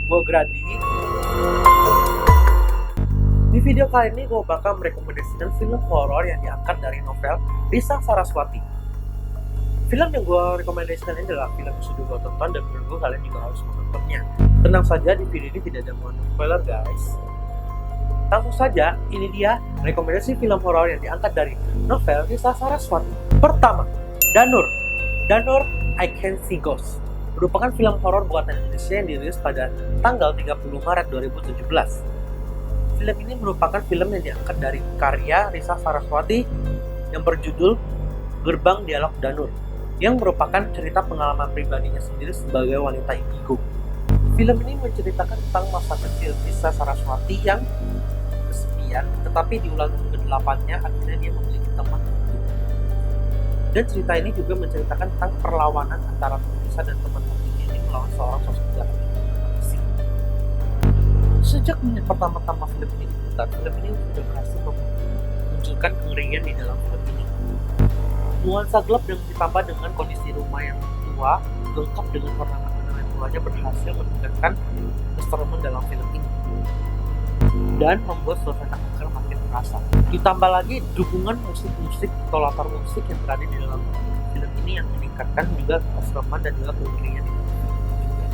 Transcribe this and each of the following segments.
gue Grady. Di video kali ini gue bakal merekomendasikan film horor yang diangkat dari novel Risa Saraswati. Film yang gue rekomendasikan ini adalah film yang sudah gue tonton dan menurut gue kalian juga harus menontonnya. Tenang saja, di video ini tidak ada muatan spoiler guys. Langsung saja, ini dia rekomendasi film horor yang diangkat dari novel Risa Saraswati. Pertama, Danur I Can See Ghosts merupakan film horor buatan Indonesia yang dirilis pada tanggal 30 Maret 2017. Film ini merupakan film yang diangkat dari karya Risa Saraswati yang berjudul Gerbang Dialog Danur, yang merupakan cerita pengalaman pribadinya sendiri sebagai wanita indigo. Film ini menceritakan tentang masa kecil Risa Saraswati yang kesepian, tetapi di ulang ke-8-nya akhirnya dia memiliki teman. Dan cerita ini juga menceritakan tentang perlawanan antara Risa dan teman-temannya ini melawan seorang sosok jahat asing. Sejak menit pertama-tama film ini diputar, film ini sudah berhasil memunculkan kengerian di dalam film ini. Nuansa gelap dan ditambah dengan kondisi rumah yang tua, lengkap dengan ornamen yang tuanya berhasil meningkatkan keseruan dalam film ini dan membuat suasana angker makin terasa. Ditambah lagi dukungan musik-musik atau latar musik yang berada di dalam film ini yang meningkatkan juga keseruan dan juga kengerian di dalam film juga.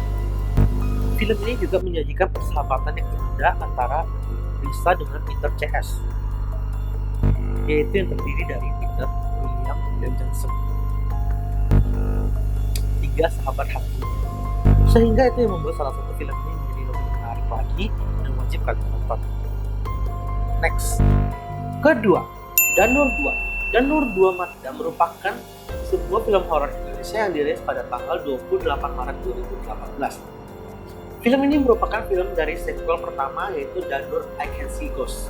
Film ini juga menyajikan persahabatan yang indah antara Risa dengan Peter CS, yaitu yang terdiri dari Peter, William, dan Johnson, 3 sahabat hati. Sehingga itu yang membuat salah satu film ini menjadi lebih menarik lagi dan wajib kalian tonton. Next, kedua, Danur 2 Matidah merupakan sebuah film horor Indonesia yang dirilis pada tanggal 28 Maret 2018. Film ini merupakan film dari sequel pertama yaitu Danur I Can See Ghosts,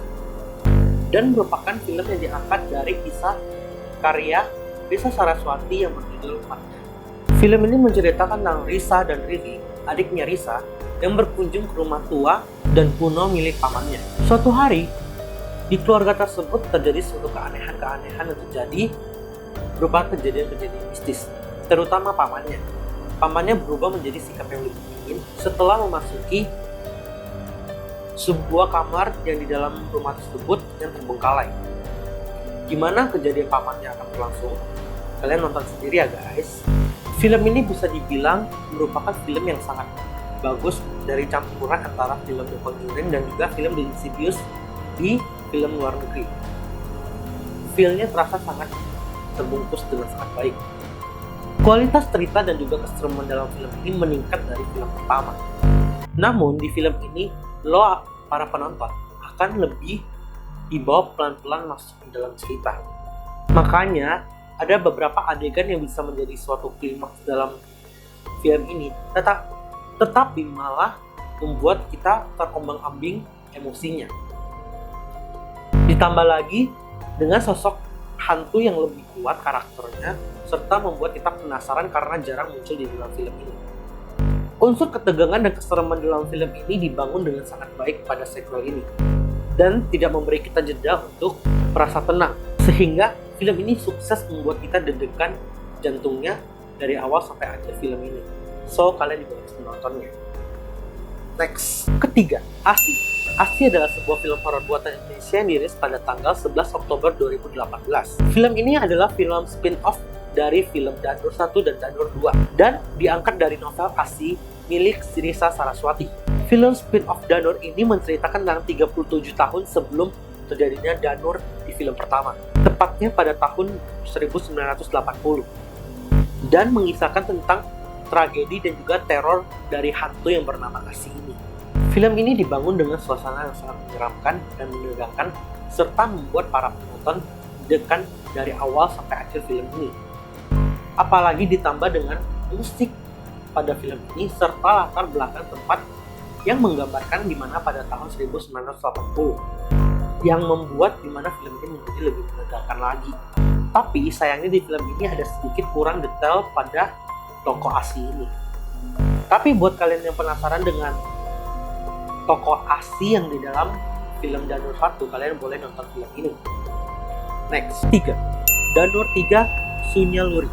dan merupakan film yang diangkat dari kisah karya Risa Saraswati yang berjudul Matidah. Film ini menceritakan tentang Risa dan Riri, adiknya Risa, yang berkunjung ke rumah tua dan kuno milik pamannya. Suatu hari, di keluarga tersebut terjadi suatu keanehan-keanehan yang terjadi berupa kejadian-kejadian mistis, terutama pamannya. Pamannya berubah menjadi sikap yang lebih dingin setelah memasuki sebuah kamar yang di dalam rumah tersebut yang terbengkalai. Gimana kejadian pamannya akan berlangsung? Kalian nonton sendiri ya guys. Film ini bisa dibilang merupakan film yang sangat bagus dari campuran antara film The Conjuring dan juga film The Insidious di film luar negeri. Filmnya terasa sangat terbungkus dengan sangat baik. Kualitas cerita dan juga keseruan dalam film ini meningkat dari film pertama. Namun di film ini, para penonton akan lebih dibawa pelan-pelan masuk ke dalam cerita. Makanya ada beberapa adegan yang bisa menjadi suatu klimaks dalam film ini, tetapi malah membuat kita terombang-ambing emosinya. Ditambah lagi dengan sosok hantu yang lebih kuat karakternya, serta membuat kita penasaran karena jarang muncul di dalam film ini. Unsur ketegangan dan keseruan dalam film ini dibangun dengan sangat baik pada sequel ini, dan tidak memberi kita jeda untuk merasa tenang, sehingga film ini sukses membuat kita deg-degan jantungnya dari awal sampai akhir film ini. So, kalian juga harus menontonnya. Next, ketiga, Asi adalah sebuah film horor buatan Indonesia yang dirilis pada tanggal 11 Oktober 2018. Film ini adalah film spin-off dari film Danur 1 dan Danur 2 dan diangkat dari novel Asi milik Risa Saraswati. Film spin-off Danur ini menceritakan tentang 37 tahun sebelum terjadinya Danur di film pertama, tepatnya pada tahun 1980, dan mengisahkan tentang tragedi dan juga teror dari hantu yang bernama Asi ini. Film ini dibangun dengan suasana yang sangat menyeramkan dan menegangkan, serta membuat para penonton deg-degan dari awal sampai akhir film ini. Apalagi ditambah dengan musik pada film ini serta latar belakang tempat yang menggambarkan dimana pada tahun 1980, yang membuat dimana film ini menjadi lebih menegangkan lagi. Tapi sayangnya di film ini ada sedikit kurang detail pada tokoh Asi ini. Tapi buat kalian yang penasaran dengan tokoh Asi yang di dalam film Danur 1, kalian boleh nonton film ini. Next, 3. Danur 3 Sunya Luri.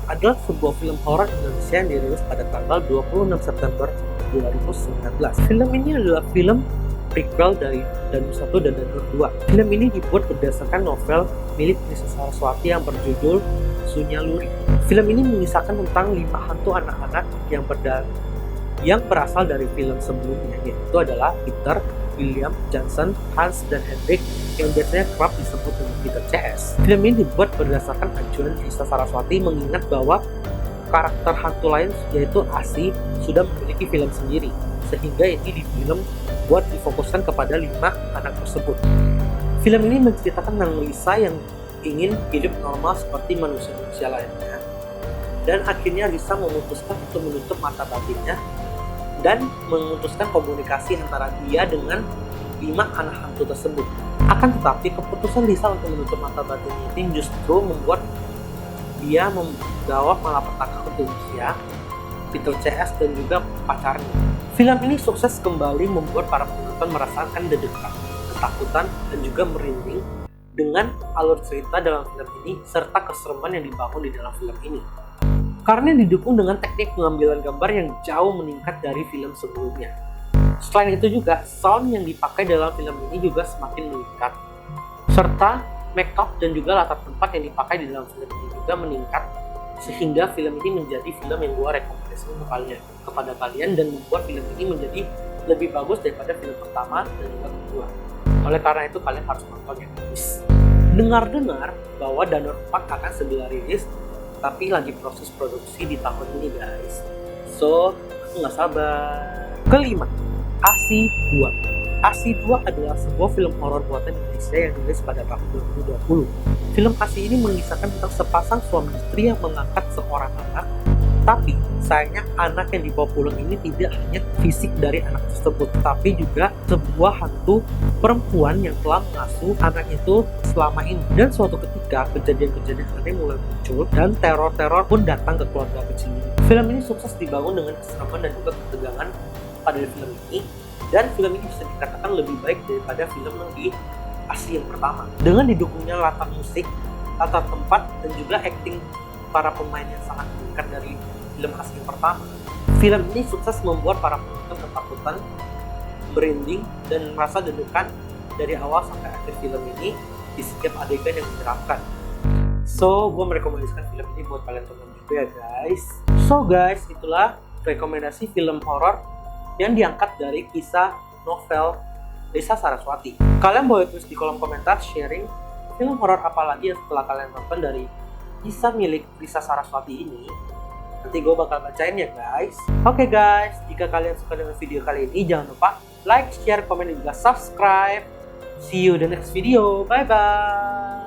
adalah sebuah film horor Indonesia yang dirilis pada tanggal 26 September 2019. Film ini adalah film prequel dari Danur 1 dan Danur 2. Film ini dibuat berdasarkan novel milik Nisa Saraswati yang berjudul Sunyaluri. Film ini mengisahkan tentang 5 hantu anak-anak yang berasal dari film sebelumnya, yaitu adalah Peter, William, Johnson, Hans, dan Hendrik yang biasanya kerap disebut dengan Peter CS. Film ini dibuat berdasarkan ajuan Nisa Saraswati mengingat bahwa karakter hantu lain yaitu Asi sudah memiliki film sendiri, sehingga ini di film buat difokuskan kepada 5 anak tersebut. Film ini menceritakan tentang Lisa yang ingin hidup normal seperti manusia-manusia lainnya, dan akhirnya Lisa memutuskan untuk menutup mata batinnya dan memutuskan komunikasi antara dia dengan 5 anak hantu tersebut. Akan tetapi keputusan Lisa untuk menutup mata batinnya ini justru membuat dia membawa malapetaka untuk dia, Peter CS, dan juga pacarnya. Film ini sukses kembali membuat para penonton merasakan deg-degan, ketakutan, dan juga merinding dengan alur cerita dalam film ini serta keseruan yang dibangun di dalam film ini. Karena didukung dengan teknik pengambilan gambar yang jauh meningkat dari film sebelumnya. Selain itu juga, sound yang dipakai dalam film ini juga semakin meningkat. Serta make-up dan juga latar tempat yang dipakai di dalam film ini juga meningkat. Sehingga film ini menjadi film yang gue rekomendasikan kepada kalian dan membuat film ini menjadi lebih bagus daripada film pertama dan juga kedua. Oleh karena itu kalian harus nonton yang habis. Dengar-dengar bahwa Danur 4 akan segera rilis, tapi lagi proses produksi di tahun ini guys. So, aku nggak sabar. Kelima, Asi 2. Asi 2 adalah sebuah film horor buatan Indonesia yang dirilis pada tahun 2020. Film Asi ini mengisahkan tentang sepasang suami istri yang mengangkat seorang anak, tapi sayangnya anak yang dibawa pulang ini tidak hanya fisik dari anak tersebut, tapi juga sebuah hantu perempuan yang telah mengasuh anak itu selama ini. Dan suatu ketika kejadian-kejadian aneh mulai muncul dan teror-teror pun datang ke keluarga kecil ini. Film ini sukses dibangun dengan keserampan dan juga ketegangan pada film ini, dan film ini bisa dikatakan lebih baik daripada film yang di Asi yang pertama. Dengan didukungnya latar musik, latar tempat, dan juga akting para pemain yang sangat meningkat dari film Asi yang pertama, film ini sukses membuat para penonton ketakutan, merinding, dan merasa deg-degan dari awal sampai akhir film ini di setiap adegan yang menyeramkan. So, gue merekomendasikan film ini buat kalian tonton juga ya guys. So guys, itulah rekomendasi film horor yang diangkat dari kisah novel Nisa Saraswati. Kalian boleh tulis di kolom komentar sharing film horor apa lagi yang setelah kalian tonton dari kisah milik Nisa Saraswati ini. Nanti gue bakal bacain ya guys. Oke guys, jika kalian suka dengan video kali ini, jangan lupa like, share, komen, dan juga subscribe. See you the next video. Bye bye.